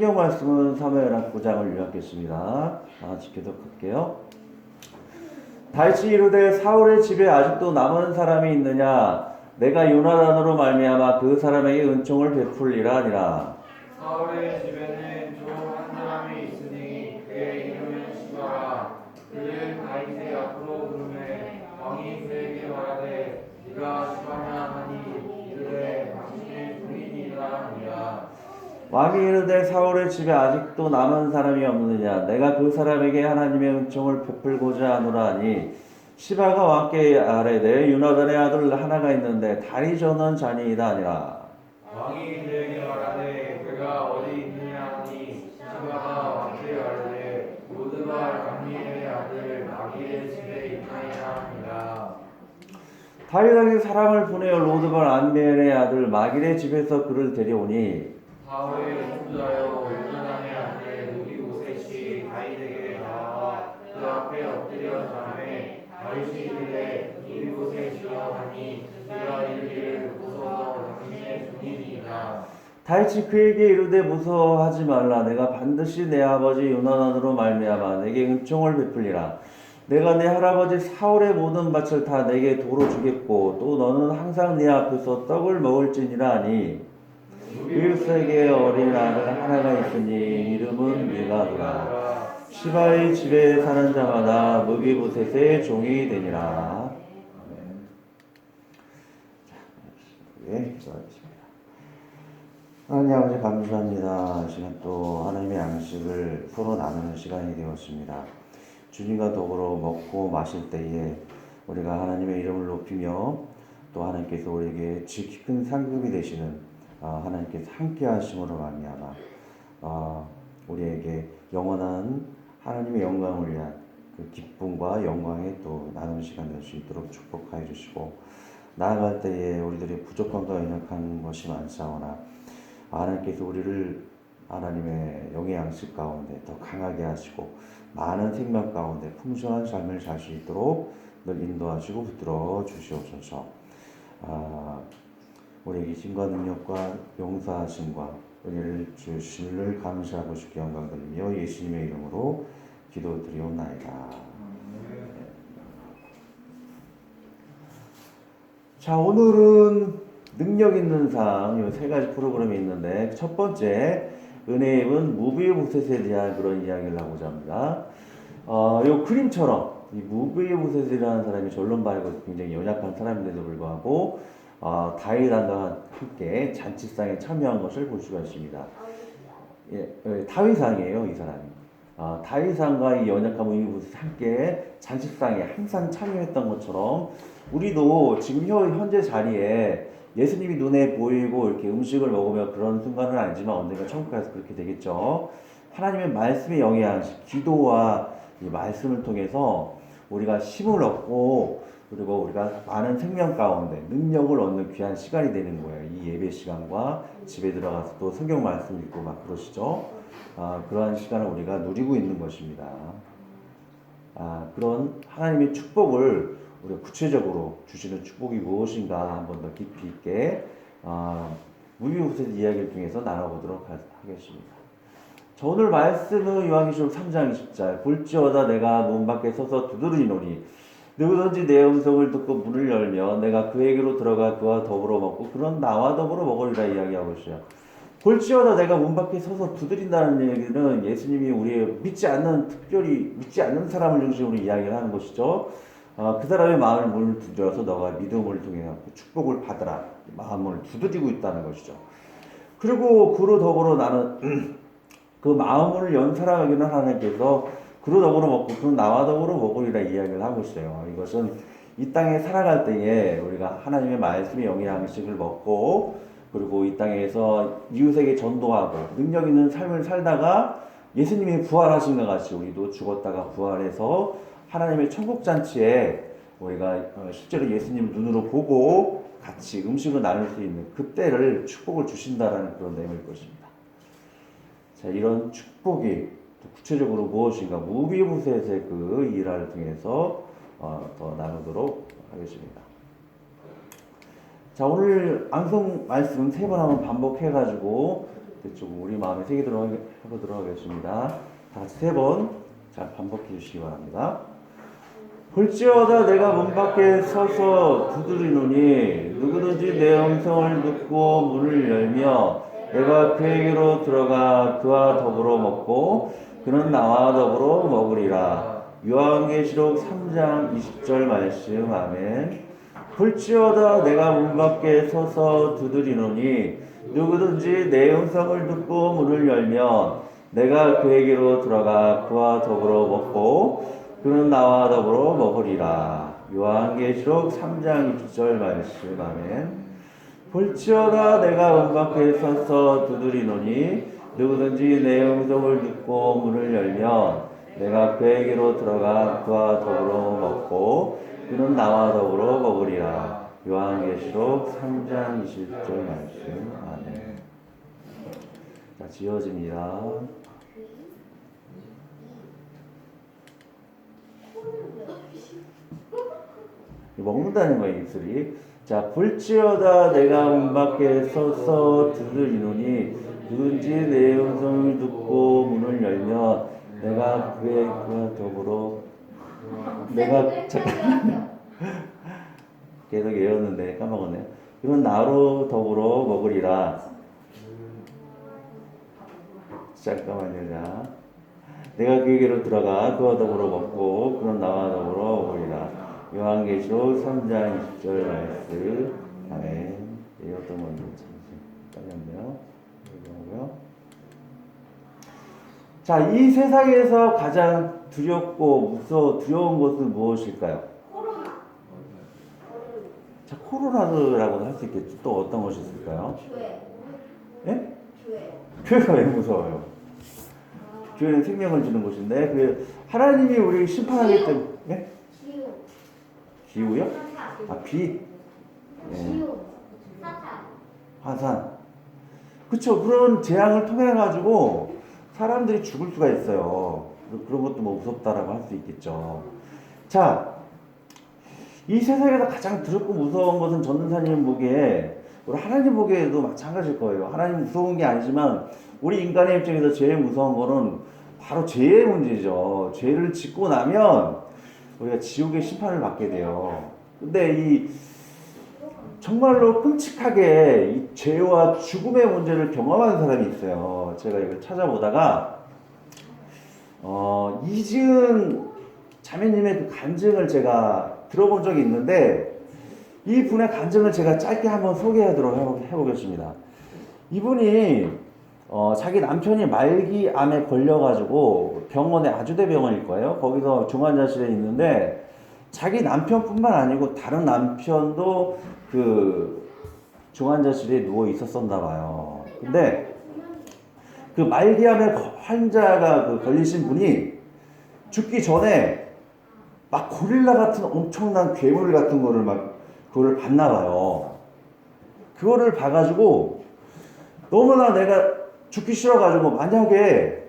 성경 말씀은 사무엘하 9장을 요약했습니다. 하나씩 계속할게요. 다윗이 이르되 사울의 집에 아직도 남은 사람이 있느냐? 내가 요나단으로 말미암아 그 사람에게 은총을 베풀리라 하니라. 사울의 집에는 종 한 사람이 있으니 그의 이름은 시바라. 그는 다윗의 앞으로 부르매 왕이 그에게 말하되 네가 시바냐 하니 이르되 당신의 종이니라 하니라. 왕이 이르되 사울의 집에 아직도 남은 사람이 없느냐? 내가 그 사람에게 하나님의 은총을 베풀고자 하노라 하니 시바가 왕께 아뢰되 요나단의 아들 하나가 있는데 다리 저는 자니이다 하니라. 왕이 그에게 말하되 그가 어디 있느냐 하니 시바가 왕께 아뢰되 로드발 암미엘의 아들 마길의 집에 있나이다 하니라. 다윗왕이 사람을 보내어 로드발 암미엘의 아들 마길의 집에서 그를 데려오니 사울의 손자여 요나단의 아들 무비보셋이 다윗에게 나와 그 앞에 엎드려 자매 다윗이 이르되 무비보셋이여 하니 그가 이르기를 무서워 당신의 종이니이다. 다윗이 그에게 이르되 무서워하지 말라. 내가 반드시 내 아버지 요나단으로 말미암아 내게 은총을 베풀리라. 내가 내 할아버지 사울의 모든 밭을 다 내게 도로 주겠고 또 너는 항상 내 앞에서 떡을 먹을지니라 하니 이웃에게 어린 아들 하나가 있으니 이름은 미가도라. 시바의 집에 사는 자마다 무비보셋의 종이 되니라. 예, 기도하겠습니다. 하나님 아버지 감사합니다. 이 시간 또 하나님의 양식을 서로 나누는 시간이 되었습니다. 주님과 더불어 먹고 마실 때에 우리가 하나님의 이름을 높이며 또 하나님께서 우리에게 깊은 상급이 되시는 하나님께서 함께 하심으로 말미암아 우리에게 영원한 하나님의 영광을 위한 그 기쁨과 영광에 또 나누는 시간 될 수 있도록 축복하여 주시고 나아갈 때에 우리들의 부족함과 연약한 것이 많사오나 하나님께서 우리를 하나님의 영의 양식 가운데 더 강하게 하시고 많은 생명 가운데 풍성한 삶을 살 수 있도록 늘 인도하시고 붙들어 주시옵소서. 우리에게 힘과 능력과 용서하심과 은혜를 주심을 감사하고 주께 영광드리며 예수님의 이름으로 기도드리옵나이다. 자, 오늘은 능력 있는 상, 이 세 가지 프로그램이 있는데 첫 번째 은혜의 입은 무비보셋에 대한 그런 이야기를 하고자 합니다. 요 그림처럼 이 무비보셋이라는 사람이 전론바이고 굉장히 연약한 사람인데도 불구하고 다윗왕과 함께 잔치상에 참여한 것을 볼 수가 있습니다. 다윗왕이에요, 이 사람이. 다윗왕과 이 연약한 무비보셋이 함께 잔치상에 항상 참여했던 것처럼 우리도 지금 현재 자리에 예수님이 눈에 보이고 이렇게 음식을 먹으며 그런 순간은 아니지만 언젠가 천국 가서 그렇게 되겠죠. 하나님의 말씀의 영향식, 기도와 이 말씀을 통해서 우리가 힘을 얻고 그리고 우리가 많은 생명 가운데 능력을 얻는 귀한 시간이 되는 거예요. 이 예배 시간과 집에 들어가서 또 성경 말씀 읽고 막 그러시죠. 그러한 시간을 우리가 누리고 있는 것입니다. 그런 하나님의 축복을 우리가 구체적으로 주시는 축복이 무엇인가 한번 더 깊이 있게 무비보셋 이야기를 통해서 나눠보도록 하겠습니다. 자, 오늘 말씀은 요한계시록 3장 20절 볼지어다 내가 문 밖에 서서 두드리노니 누구든지 내 음성을 듣고 문을 열면 내가 그에게로 들어가 그와 더불어 먹고 그런 나와 더불어 먹으리라 이야기하고 있어요. 볼지어다 내가 문 밖에 서서 두드린다는 얘기는 예수님이 우리의 특별히 믿지 않는 사람을 중심으로 이야기를 하는 것이죠. 그 사람의 마음을 문을 두드려서 너가 믿음을 통해 축복을 받으라. 마음을 두드리고 있다는 것이죠. 그리고 그로 더불어 나는 그 마음을 연 사람에게는 하나님께서 그로 더불어 먹고 그로 나와 더불어 먹으리라 이야기를 하고 있어요. 이것은 이 땅에 살아갈 때에 우리가 하나님의 말씀의 영의 양식을 먹고 그리고 이 땅에서 이웃에게 전도하고 능력 있는 삶을 살다가 예수님이 부활하신 것 같이 우리도 죽었다가 부활해서 하나님의 천국잔치에 우리가 실제로 예수님을 눈으로 보고 같이 음식을 나눌 수 있는 그때를 축복을 주신다라는 그런 내용일 것입니다. 자, 이런 축복이 구체적으로 무엇인가 무비보셋의 그 일화를 통해서 더 나누도록 하겠습니다. 자, 오늘 암송 말씀 3번 한번 반복해가지고 조금 우리 마음에 새기도록 해보도록 하겠습니다. 다 같이 3번 잘 반복해 주시기 바랍니다. 볼지어다 내가 문 밖에 서서 두드리노니 누구든지 내 음성을 듣고 문을 열며 내가 그에게로 들어가 그와 더불어 먹고 그는 나와 더불어 먹으리라. 요한계시록 3장 20절 말씀. 아멘. 볼지어다 내가 문 밖에 서서 두드리노니 누구든지 내 음성을 듣고 문을 열면 내가 그에게로 들어가 그와 더불어 먹고 그는 나와 더불어 먹으리라. 요한계시록 3장 20절 말씀. 아멘. 볼지어다 내가 문 밖에 서서 두드리노니 누구든지 내 음성을 듣고 문을 열면 내가 그에게로 들어가 그와 더불어 먹고 그는 나와 더불어 먹으리라. 요한계시록 3장 20절 말씀. 아멘. 자, 지어집니다. 먹는다는 거예요, 입술이. 자, 볼지어다 내가 문 밖에 서서 두드리노니 누군지 내 음성을 듣고 문을 열면 내가 그와 더불어 잠깐 계속 외웠는데 까먹었네요. 그는 나로 더불어 먹으리라. 잠깐만요. 자, 내가 그에게로 들어가 그와 더불어 먹고 그는 나와 더불어 먹으리라. 요한계시록 3장 20절 말씀. 아멘. 어떤 건지 잠시 깔렸네요. 자, 이 세상에서 가장 두렵고 두려운 것은 무엇일까요? 코로나. 자, 코로나라고도 할 수 있겠죠. 또 어떤 것이 있을까요? 교회. 예? 교회. 교회가 왜 무서워요? 교회는 생명을 주는 곳인데 그 하나님이 우리를 심판하기 때문에. 예? 기후. 기후요? 사사. 아, 비. 예. 기후. 사사. 화산. 그쵸. 그런 재앙을 통해 가지고 사람들이 죽을 수가 있어요. 그런 것도 뭐 무섭다라고 할 수 있겠죠. 자, 이 세상에서 가장 두렵고 무서운 것은 전도사님 보기에 우리 하나님 보기에도 마찬가지일 거예요. 하나님 무서운 게 아니지만 우리 인간의 입장에서 제일 무서운 거는 바로 죄의 문제죠. 죄를 짓고 나면 우리가 지옥의 심판을 받게 돼요. 근데 이 정말로 끔찍하게 이 죄와 죽음의 문제를 경험하는 사람이 있어요. 제가 이걸 찾아보다가 이지은 자매님의 그 간증을 제가 들어본 적이 있는데 이 분의 간증을 제가 짧게 한번 소개하도록 해보겠습니다. 이분이 자기 남편이 말기암에 걸려가지고 병원에 아주대병원일 거예요. 거기서 중환자실에 있는데 자기 남편뿐만 아니고 다른 남편도 그 중환자실에 누워 있었었나 봐요. 근데 그 말기암의 환자가 걸리신 분이 죽기 전에 막 고릴라 같은 엄청난 괴물 같은 거를 그거를 봤나 봐요. 그거를 봐가지고 너무나 내가 죽기 싫어가지고 만약에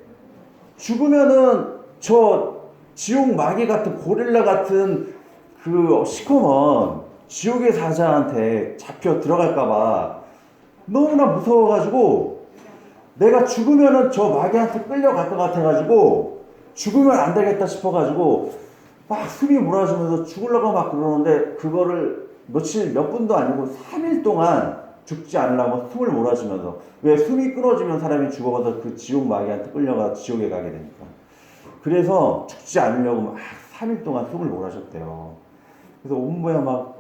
죽으면은 저 지옥 마귀 같은 고릴라 같은 그 시커먼 지옥의 사자한테 잡혀 들어갈까봐 너무나 무서워가지고 내가 죽으면은 저 마귀한테 끌려갈 것 같아가지고 죽으면 안 되겠다 싶어가지고 막 숨이 몰아지면서 죽으려고 막 그러는데 그거를 몇 분도 아니고 3일 동안 죽지 않으려고 숨을 몰아주면서 왜 숨이 끊어지면 사람이 죽어가서 그 지옥 마귀한테 끌려가 지옥에 가게 되니까 그래서 죽지 않으려고 막 3일 동안 숨을 몰아셨대요. 그래서 온몸에 막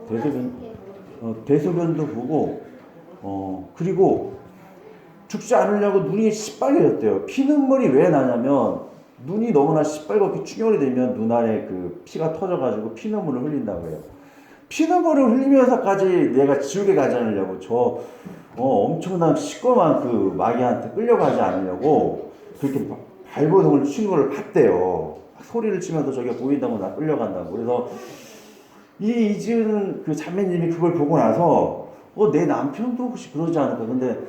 대소변도 보고 그리고 죽지 않으려고 눈이 시빨개졌대요. 피눈물이 왜 나냐면 눈이 너무나 시빨갛게 충혈이 되면 눈 안에 그 피가 터져가지고 피눈물을 흘린다고 해요. 피눈물을 흘리면서까지 내가 지옥에 가지 않으려고 저 엄청난 시꺼먼 그 마귀한테 끌려가지 않으려고 그렇게 발버둥을 치는 걸 봤대요. 소리를 치면서 저게 보인다고 나 끌려간다고. 그래서 이지은 그 자매님이 그걸 보고 나서 내 남편도 혹시 그러지 않을까. 근데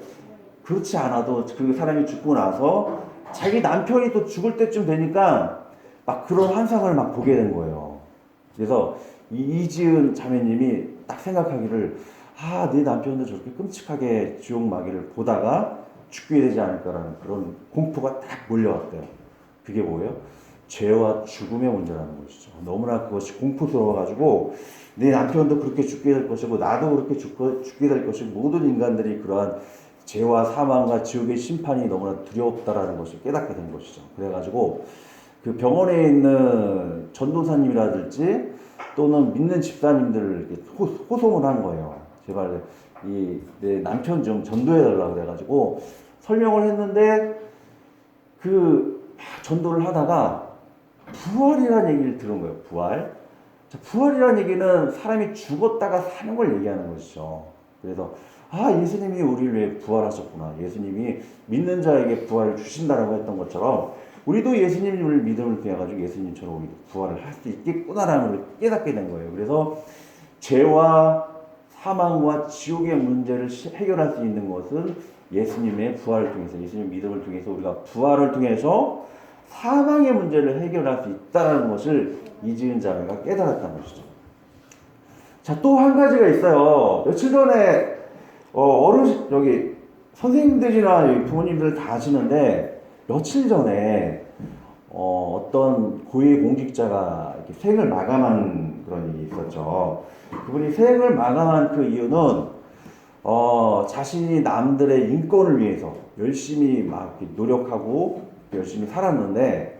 그렇지 않아도 그 사람이 죽고 나서 자기 남편이 또 죽을 때쯤 되니까 막 그런 환상을 막 보게 된 거예요. 그래서 이지은 자매님이 딱 생각하기를 내 남편도 저렇게 끔찍하게 지옥 마귀를 보다가 죽게 되지 않을까라는 그런 공포가 딱 몰려왔대요. 그게 뭐예요? 죄와 죽음의 문제라는 것이죠. 너무나 그것이 공포스러워가지고 내 남편도 그렇게 죽게 될 것이고 나도 그렇게 죽게 될 것이고 모든 인간들이 그러한 죄와 사망과 지옥의 심판이 너무나 두렵다라는 것을 깨닫게 된 것이죠. 그래가지고 그 병원에 있는 전도사님이라든지 또는 믿는 집사님들을 호송을 한 거예요. 제발 내 남편 좀 전도해달라고 그래가지고 설명을 했는데 그 전도를 하다가 부활이라는 얘기를 들은 거예요. 부활. 자, 부활이라는 얘기는 사람이 죽었다가 사는 걸 얘기하는 것이죠. 그래서 예수님이 우리를 위해 부활하셨구나. 예수님이 믿는 자에게 부활을 주신다라고 했던 것처럼 우리도 예수님을 믿음을 통해 가지고 예수님처럼 우리도 부활을 할 수 있겠구나라는 걸 깨닫게 된 거예요. 그래서 죄와 사망과 지옥의 문제를 해결할 수 있는 것은 예수님의 부활을 통해서, 예수님 믿음을 통해서 우리가 부활을 통해서 사망의 문제를 해결할 수 있다는 것을 이지은 자매가 깨달았다는 것이죠. 자, 또 한 가지가 있어요. 며칠 전에 여기 선생님들이나 여기 부모님들 다 아시는데 며칠 전에 어떤 고위 공직자가 이렇게 생을 마감한 그런 일이 있었죠. 그분이 생을 마감한 그 이유는 자신이 남들의 인권을 위해서 열심히 막 이렇게 노력하고 열심히 살았는데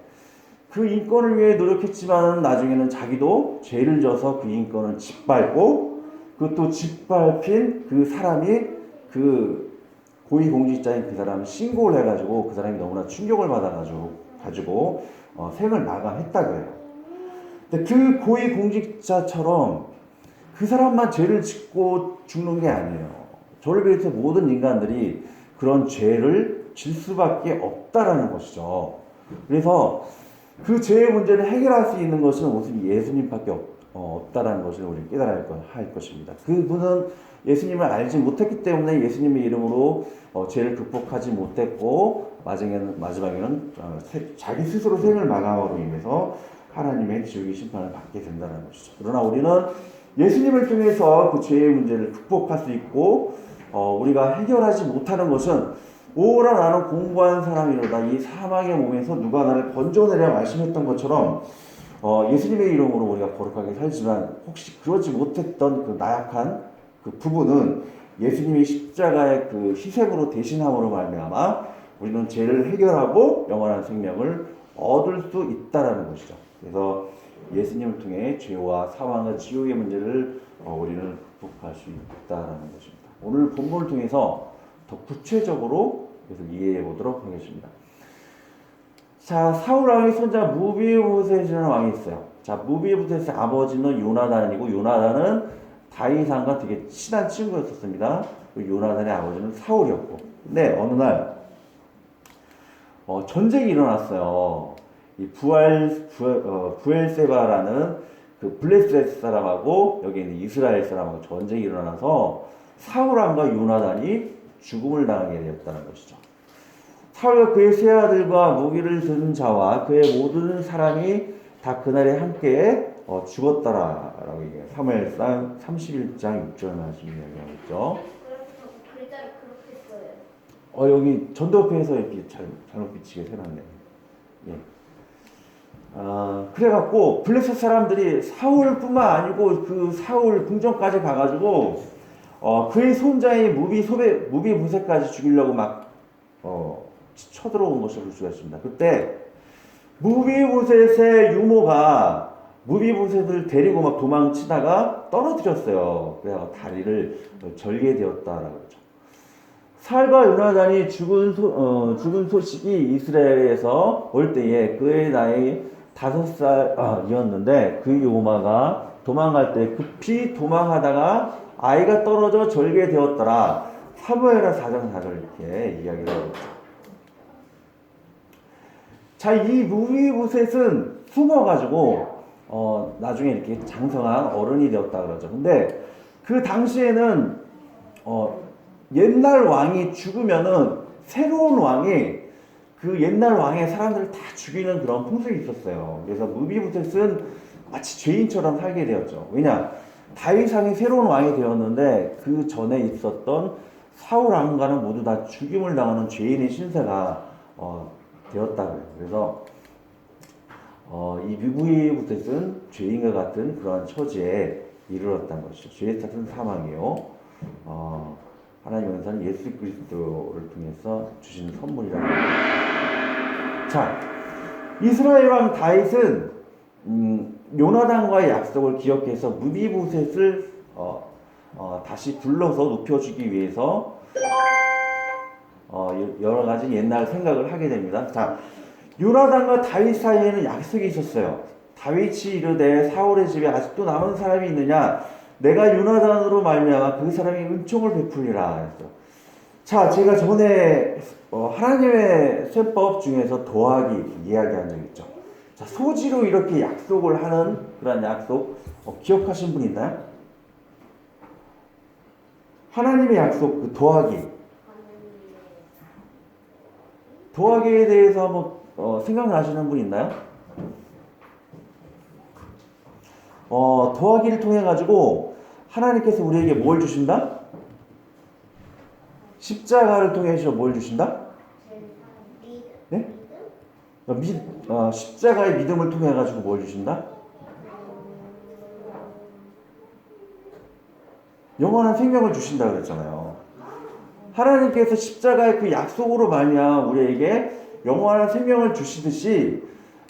그 인권을 위해 노력했지만 나중에는 자기도 죄를 져서 그 인권을 짓밟고 그것도 짓밟힌 그 사람이 그 고위공직자인 그 사람을 신고를 해가지고 그 사람이 너무나 충격을 받아가지고 생을 마감했다고 해요. 근데 그 고위공직자처럼 그 사람만 죄를 짓고 죽는 게 아니에요. 저를 비롯해 모든 인간들이 그런 죄를 질 수밖에 없다라는 것이죠. 그래서 그 죄의 문제를 해결할 수 있는 것은 오직 예수님밖에 없다라는 것을 우리 깨달아야 할 것입니다. 그분은 예수님을 알지 못했기 때문에 예수님의 이름으로 죄를 극복하지 못했고 마지막에는 자기 스스로 생을 마감으로 인해서 하나님의 지옥의 심판을 받게 된다는 것이죠. 그러나 우리는 예수님을 통해서 그 죄의 문제를 극복할 수 있고 우리가 해결하지 못하는 것은 오라 나는 공부한 사람이로다. 이 사망의 몸에서 누가 나를 건져내려 말씀했던 것처럼 예수님의 이름으로 우리가 거룩하게 살지만 혹시 그러지 못했던 그 나약한 그 부분은 예수님이 십자가의 그 희생으로 대신함으로 말미암아 우리는 죄를 해결하고 영원한 생명을 얻을 수 있다라는 것이죠. 그래서 예수님을 통해 죄와 사망과 지옥의 문제를 우리는 극복할 수 있다라는 것입니다. 오늘 본문을 통해서 더 구체적으로 그래서 이해해 보도록 하겠습니다. 자, 사울 왕의 손자 무비보셋이라는 왕이 있어요. 자, 무비보셋의 아버지는 요나단이고 요나단은 다윗 왕과 되게 친한 친구였었습니다. 요나단의 아버지는 사울이었고, 근데 어느 날 전쟁이 일어났어요. 이 부엘세바라는 그 블레셋 사람하고 여기 있는 이스라엘 사람하고 전쟁이 일어나서 사울 왕과 요나단이 죽음을 당하게 되었다는 것이죠. 사울과 그의 세 아들과 무기를 든 자와 그의 모든 사람이 다 그날에 함께 죽었다라고 얘기해요. 사무엘상 31장 6절 말씀이 이야기하고 있죠. 글자를 그렇게 써요. 여기 전도표에서 이렇게 잘못 비치게 해놨네. 예. 그래갖고 블레셋 사람들이 사울뿐만 아니고 그 사울 궁전까지 가가지고 그의 손자인 무비보셋까지 죽이려고 막 쳐들어온 것을 볼 수가 있습니다. 그때 무비보셋의 유모가 무비보셋을 데리고 막 도망치다가 떨어뜨렸어요. 그래서 다리를 절게 되었다라고 하죠. 사울과 요나단이 죽은 소식이 이스라엘에서 올 때에 그의 나이 5살이었는데 그 유모가 도망갈 때 급히 도망하다가 아이가 떨어져 절게 되었더라. 사무엘하 4장 4절 이렇게 이야기를 하고 있죠. 자, 이 무비보셋은 숨어가지고 나중에 이렇게 장성한 어른이 되었다 그러죠. 근데 그 당시에는 옛날 왕이 죽으면은 새로운 왕이 그 옛날 왕의 사람들을 다 죽이는 그런 풍습이 있었어요. 그래서 무비보셋은 마치 죄인처럼 살게 되었죠. 왜냐? 다윗왕이 새로운 왕이 되었는데 그 전에 있었던 사울 왕가는 모두 다 죽임을 당하는 죄인의 신세가 되었다고요. 그래서 이 미브이보셋은 죄인과 같은 그러한 처지에 이르렀다는 것이죠. 죄의 탓은 사망이요. 하나님께서는 예수 그리스도를 통해서 주시는 선물이라고 합니다. 자, 이스라엘 왕 다윗은 요나단과의 약속을 기억해서 무비보셋을 다시 불러서 높여주기 위해서 여러 가지 옛날 생각을 하게 됩니다. 자, 요나단과 다윗 사이에는 약속이 있었어요. 다윗이 이르되 사울의 집에 아직도 남은 사람이 있느냐? 내가 요나단으로 말미암아 그 사람이 은총을 베풀리라 했어. 자, 제가 전에 하나님의 셈법 중에서 더하기 이야기한 적 있죠. 자, 소지로 이렇게 약속을 하는 그런 약속 기억하신 분 있나요? 하나님의 약속, 그 더하기에 대해서 한번 생각나시는 분 있나요? 더하기를 통해 가지고 하나님께서 우리에게 뭘 주신다? 십자가를 통해서 뭘 주신다? 네? 십자가의 믿음을 통해 가지고 뭘 주신다? 영원한 생명을 주신다 그랬잖아요. 하나님께서 십자가의 그 약속으로 말미암아 우리에게 영원한 생명을 주시듯이,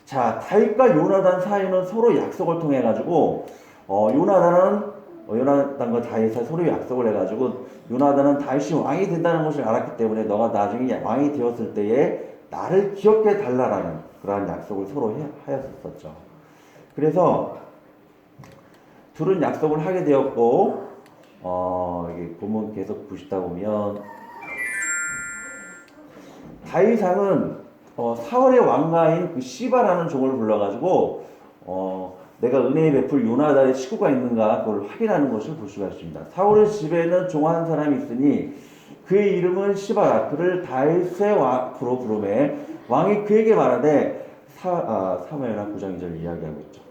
자, 다윗과 요나단 사이는 서로 약속을 통해 가지고 요나단과 다윗이 서로 약속을 해가지고 요나단은 다윗이 왕이 된다는 것을 알았기 때문에 너가 나중에 왕이 되었을 때에 나를 기억해 달라라는 그러한 약속을 서로 하였었죠. 그래서 둘은 약속을 하게 되었고 이게 본문 계속 보시다 보면 다윗왕은 사울의 왕가인 그 시바라는 종을 불러가지고 내가 은혜의 베풀 요나단의 식구가 있는가 그걸 확인하는 것을 볼 수가 있습니다. 사울의 집에는 종 한 사람이 있으니 그의 이름은 시바라. 그를 다윗의 왕으로 부르매 왕이 그에게 말하되 사무엘하 9장 2절 이야기하고 있죠.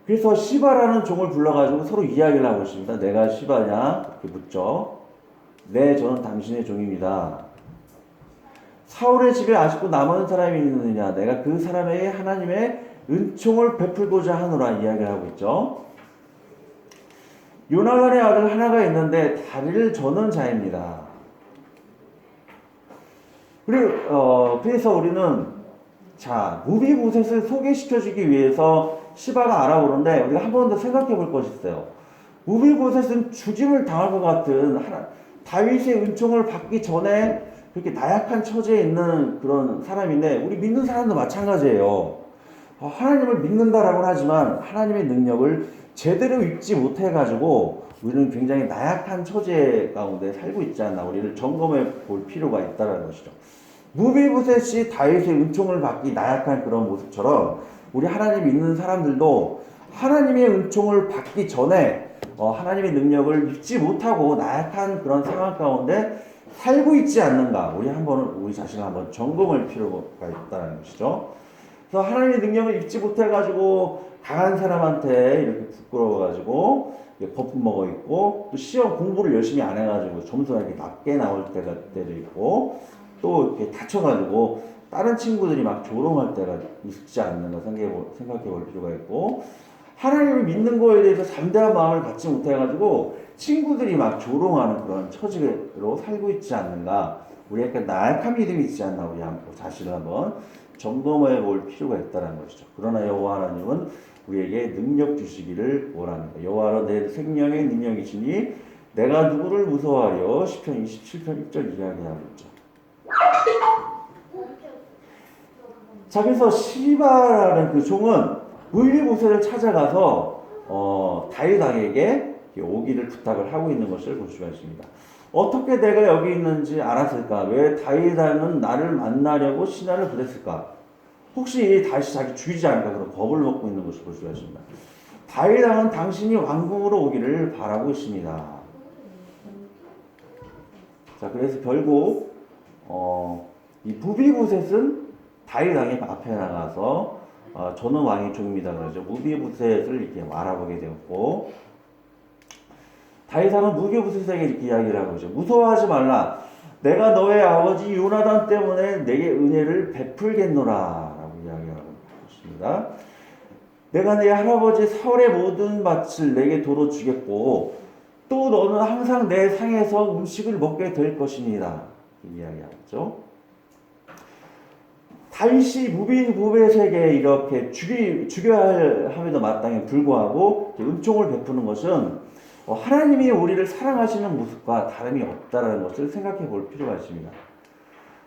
그래서 시바라는 종을 불러가지고 서로 이야기를 하고 있습니다. 내가 시바냐? 이렇게 묻죠. 네, 저는 당신의 종입니다. 사울의 집에 아직도 남은 사람이 있느냐? 내가 그 사람에게 하나님의 은총을 베풀고자 하노라 이야기를 하고 있죠. 요나단의 아들 하나가 있는데 다리를 저는 자입니다. 그래서 우리는 무비보셋을 소개시켜주기 위해서 시바가 알아보는데 우리가 한 번 더 생각해 볼 것이 있어요. 무비보셋은 죽임을 당할 것 같은 다윗의 은총을 받기 전에 그렇게 나약한 처지에 있는 그런 사람인데, 우리 믿는 사람도 마찬가지예요. 하나님을 믿는다라고는 하지만 하나님의 능력을 제대로 입지 못해가지고 우리는 굉장히 나약한 처지 가운데 살고 있지 않나, 우리를 점검해 볼 필요가 있다는 것이죠. 무비보셋이 다윗의 은총을 받기 나약한 그런 모습처럼 우리 하나님 믿는 사람들도 하나님의 은총을 받기 전에 하나님의 능력을 입지 못하고 나약한 그런 상황 가운데 살고 있지 않는가, 우리 자신을 한번 점검할 필요가 있다는 것이죠. 그래서 하나님의 능력을 입지 못해가지고 강한 사람한테 이렇게 부끄러워가지고 거품 먹어 있고, 또 시험 공부를 열심히 안 해가지고 점수가 이렇게 낮게 나올 때도 있고, 또 이렇게 다쳐가지고 다른 친구들이 막 조롱할 때가 있지 않는가 생각해 볼 필요가 있고, 하나님을 믿는 거에 대해서 담대한 마음을 갖지 못해가지고 친구들이 막 조롱하는 그런 처지로 살고 있지 않는가, 우리 약간 나약한 믿음이 있지 않나, 우리 자신을 한번 점검해 볼 필요가 있다는 것이죠. 그러나 여호와 하나님은 우리에게 능력 주시기를 원합니다. 여호와는 내 생명의 능력이시니 내가 누구를 무서워하려? 시편 27편 1절 이야기하고 있죠. 자, 그래서 시바라는 그 종은 무비보셋을 찾아가서 다윗 왕에게 오기를 부탁을 하고 있는 것을 볼 수가 있습니다. 어떻게 내가 여기 있는지 알았을까? 왜 다윗 왕은 나를 만나려고 신하를 보냈을까? 혹시 다시 자기 죽이지 않을까? 그런 겁을 먹고 있는 것을 볼 수가 있습니다. 다윗 왕은 당신이 왕궁으로 오기를 바라고 있습니다. 자, 그래서 결국 이 무비보셋은 다윗 왕의 앞에 나가서 저는 왕의 종입니다. 그러죠. 무비보셋을 이렇게 알아보게 되었고, 다윗왕은 무비보셋에게 이렇게 이야기를 하고 있죠. 무서워하지 말라. 내가 너의 아버지 요나단 때문에 내게 은혜를 베풀겠노라 라고 이야기하고 있습니다. 내가 내 할아버지 사울의 모든 밭을 내게 도로 주겠고 또 너는 항상 내 상에서 음식을 먹게 될 것이니라 이야기하죠. 다윗이 무비보셋에게 이렇게 죽여야 함에도 마땅히 불구하고 은총을 베푸는 것은 하나님이 우리를 사랑하시는 모습과 다름이 없다는 것을 생각해 볼 필요가 있습니다.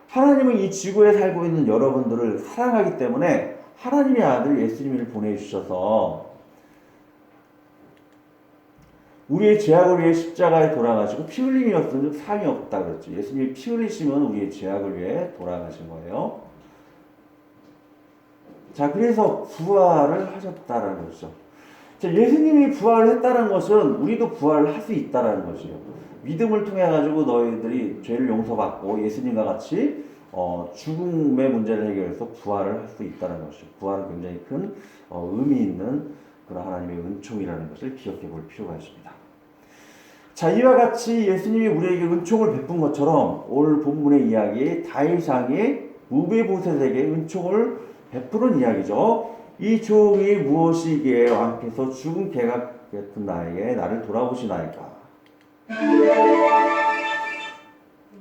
하나님은 이 지구에 살고 있는 여러분들을 사랑하기 때문에 하나님의 아들 예수님을 보내주셔서 우리의 죄악을 위해 십자가에 돌아가시고 피 흘림이었으면 삶이 없다 그랬죠. 예수님이 피 흘리시면 우리의 죄악을 위해 돌아가신 거예요. 자, 그래서 부활을 하셨다라는 것이죠. 자, 예수님이 부활을 했다는 것은 우리도 부활을 할 수 있다라는 것이에요. 믿음을 통해 가지고 너희들이 죄를 용서받고 예수님과 같이 죽음의 문제를 해결해서 부활을 할 수 있다는 것이죠. 부활은 굉장히 큰 의미 있는 그런 하나님의 은총이라는 것을 기억해 볼 필요가 있습니다. 자, 이와 같이 예수님이 우리에게 은총을 베푼 것처럼 오늘 본문의 이야기 다윗왕이 무비보셋에게 은총을 베푸는 이야기죠. 이 종이 무엇이기에 왕께서 죽은 개가 같은 나에게 나를 돌아보시나이까.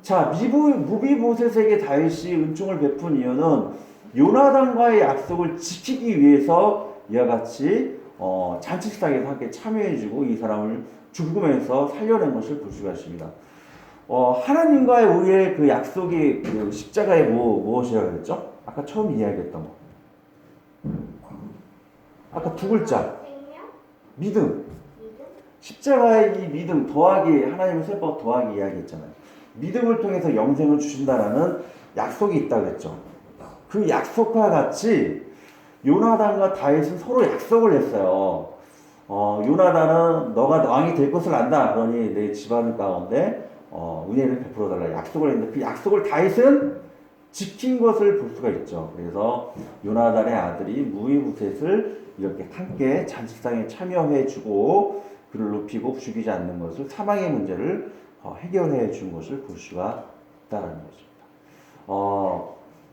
자, 무비보셋에게 다윗이 은총을 베푼 이유는 요나단과의 약속을 지키기 위해서 이와 같이 잔치상에서 함께 참여해주고 이 사람을 죽음에서 살려낸 것을 볼 수가 있습니다. 하나님과의 우리의 그 약속이 그 십자가에 무엇이라고 그랬죠? 아까 처음 이야기했던 거. 아까 두 글자. 믿음. 십자가의 이 믿음 더하기 하나님의 셈법 더하기 이야기했잖아요. 믿음을 통해서 영생을 주신다라는 약속이 있다고 했죠. 그 약속과 같이 요나단과 다윗은 서로 약속을 했어요. 요나단은 너가 왕이 될 것을 안다. 그러니 내 집안 가운데 은혜를 베풀어 달라 약속을 했는데 그 약속을 다윗은 지킨 것을 볼 수가 있죠. 그래서 요나단의 아들이 무비보셋을 이렇게 함께 잔치상에 참여해주고 그를 높이고 죽이지 않는 것을 사망의 문제를 해결해 준 것을 볼 수가 있다는 것입니다.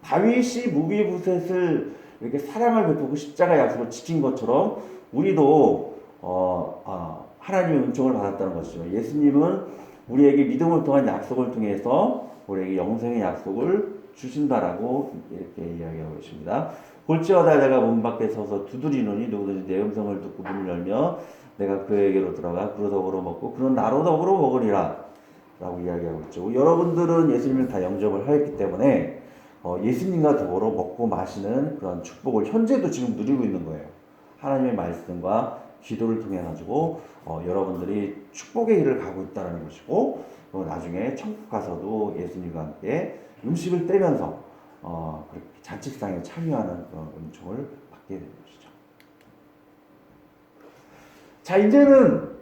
다윗이 무비보셋을 이렇게 사랑을 베푸고 십자가 약속을 지킨 것처럼 우리도 하나님의 은총을 받았다는 것이죠. 예수님은 우리에게 믿음을 통한 약속을 통해서 우리에게 영생의 약속을 주신다라고 이렇게 이야기하고 있습니다. 볼지어다 내가 문 밖에 서서 두드리노니 누구든지 내 음성을 듣고 문을 열며 내가 그에게로 들어가 그로 더불어 먹고 그는 나로 더불어 먹으리라 라고 이야기하고 있죠. 여러분들은 예수님을 다 영접을 하였기 때문에 예수님과 더불어 먹고 마시는 그런 축복을 현재도 지금 누리고 있는 거예요. 하나님의 말씀과 기도를 통해 가지고 여러분들이 축복의 길을 가고 있다는 것이고 나중에 천국 가서도 예수님과 함께 음식을 떼면서 그렇게 잔치상에 참여하는 그런 은총을 받게 되는 것이죠. 자, 이제는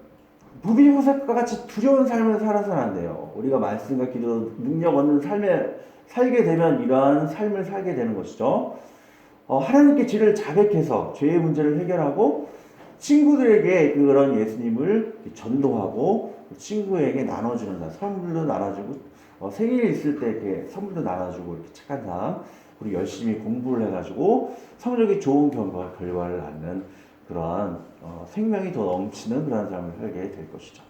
무비보셋과 같이 두려운 삶을 살아서는 안 돼요. 우리가 말씀과 기도 능력 얻는 삶에 살게 되면 이러한 삶을 살게 되는 것이죠. 하나님께 죄를 자백해서 죄의 문제를 해결하고 친구들에게 그런 예수님을 전도하고 친구에게 나눠주는 선물도 나눠주고 생일 있을 때 이렇게 선물도 나눠주고 이렇게 착한 사람 그리고 열심히 공부를 해가지고 성적이 좋은 결과를 낳는 그러한 생명이 더 넘치는 그런 삶을 살게 될 것이죠.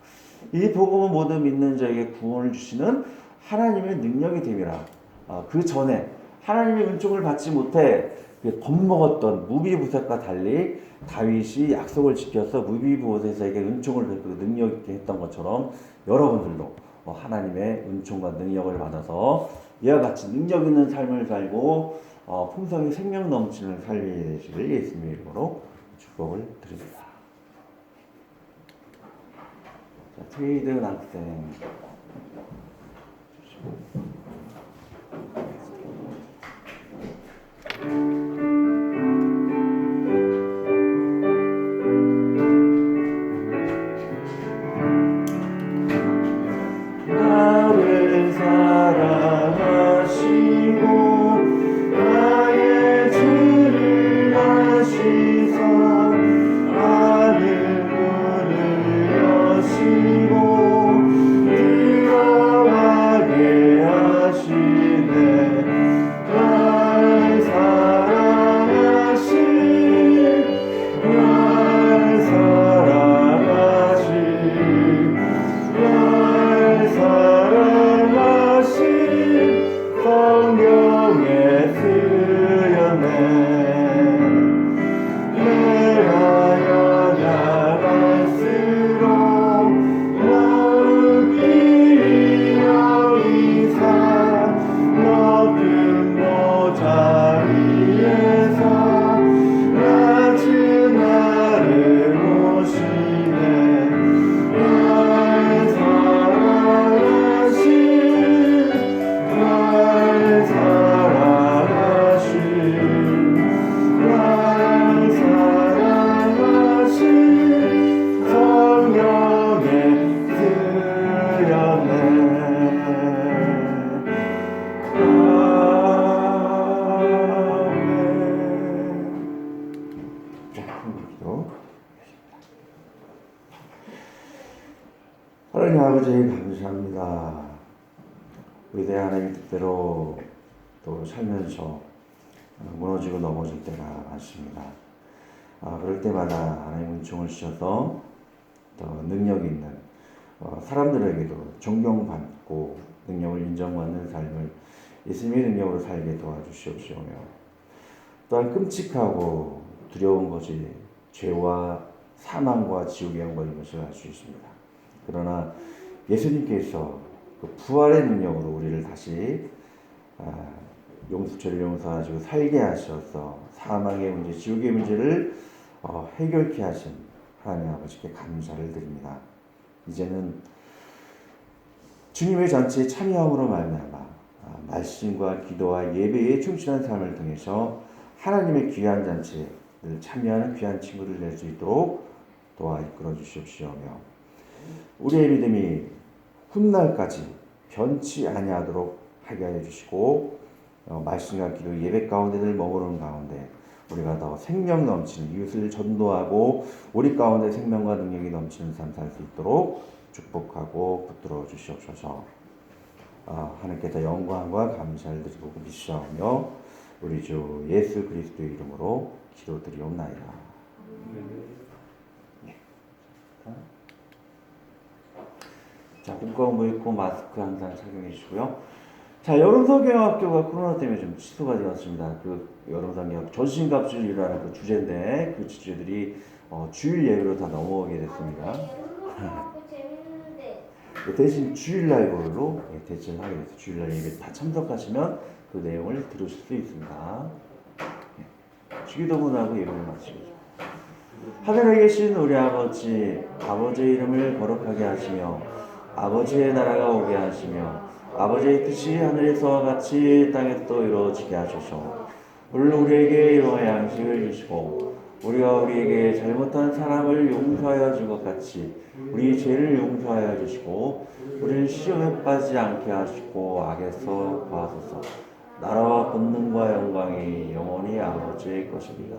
이 복음은 모든 믿는 자에게 구원을 주시는 하나님의 능력이 됨이라. 그 전에 하나님의 은총을 받지 못해 겁먹었던 무비보셋과 달리 다윗이 약속을 지켜서 무비보셋에게 은총을 베푸고 능력 있게 했던 것처럼 여러분들도 하나님의 은총과 능력을 받아서 이와 같이 능력 있는 삶을 살고 풍성히 생명 넘치는 삶이 되시길 예수님의 이름으로 축복을 드립니다. 자, 트레이드 학생 나를 사랑하시고 나의 죄를 아시사 하늘문을 여시고 쓰였네. 내가 나갈수록 나의 길이여 이상 높은 보좌 위에서 낮은 나를 모시네. 나를 사랑하신 성령의 쓰였네. 아멘. 자, 기도. 하나님 아버지 감사합니다. 우리 대 하나님 뜻대로 또 살면서 무너지고 넘어질 때가 많습니다. 그럴 때마다 하나님 은총을 주셔서 더 능력 있는 사람들에게도 존경받고 능력을 인정받는 삶을 예수님의 능력으로 살게 도와주시옵시며, 또한 끔찍하고 두려운 것이 죄와 사망과 지옥의 영광인 것을 알 수 있습니다. 그러나 예수님께서 그 부활의 능력으로 우리를 다시 죄를 용서하시고 살게 하셔서 사망의 문제, 지옥의 문제를 해결케 하신 하나님 아버지께 감사를 드립니다. 이제는 주님의 잔치에 참여함으로 말미암아 말씀과 기도와 예배에 충실한 삶을 통해서 하나님의 귀한 잔치에 늘 참여하는 귀한 친구를 될 수 있도록 도와 이끌어 주시옵시오며, 우리의 믿음이 훗날까지 변치 아니하도록 하게 하여 주시고, 말씀과 기도 예배 가운데 늘 머무르는 가운데 우리가 더 생명 넘치는 이웃을 전도하고 우리 가운데 생명과 능력이 넘치는 삶 살 수 있도록 축복하고 붙들어 주시옵소서. 하나님께 영광과 감사를 드리고 믿사오며 우리 주 예수 그리스도의 이름으로 기도드리옵나이다. 네. 자, 공과공부 있고 마스크 항상 착용해 주시고요. 자, 여름성경학교가 코로나 때문에 좀 취소가 되었습니다. 그 여름성경 전신갑주일이라는 그 주제인데 그 주제들이 주일 예배로 다 넘어오게 됐습니다. 재밌는데. 대신 주일날 걸로 대체하게 됐어요. 주일날 예배 다 참석하시면 그 내용을 들으실 수 있습니다. 주기도문하고 예배를 마치고, 하늘에 계신 우리 아버지, 아버지의 이름을 거룩하게 하시며 아버지의 나라가 오게 하시며 아버지의 뜻이 하늘에서와 같이 땅에서도 이루어지게 하소서. 오늘 우리에게 일용할 양식을 주시고 우리가 우리에게 잘못한 사람을 용서하여 준 것 같이 우리 죄를 용서하여 주시고 우리를 시험에 빠지지 않게 하시고 악에서 구하소서. 나라와 권능과 영광이 영원히 아버지의 것입니다.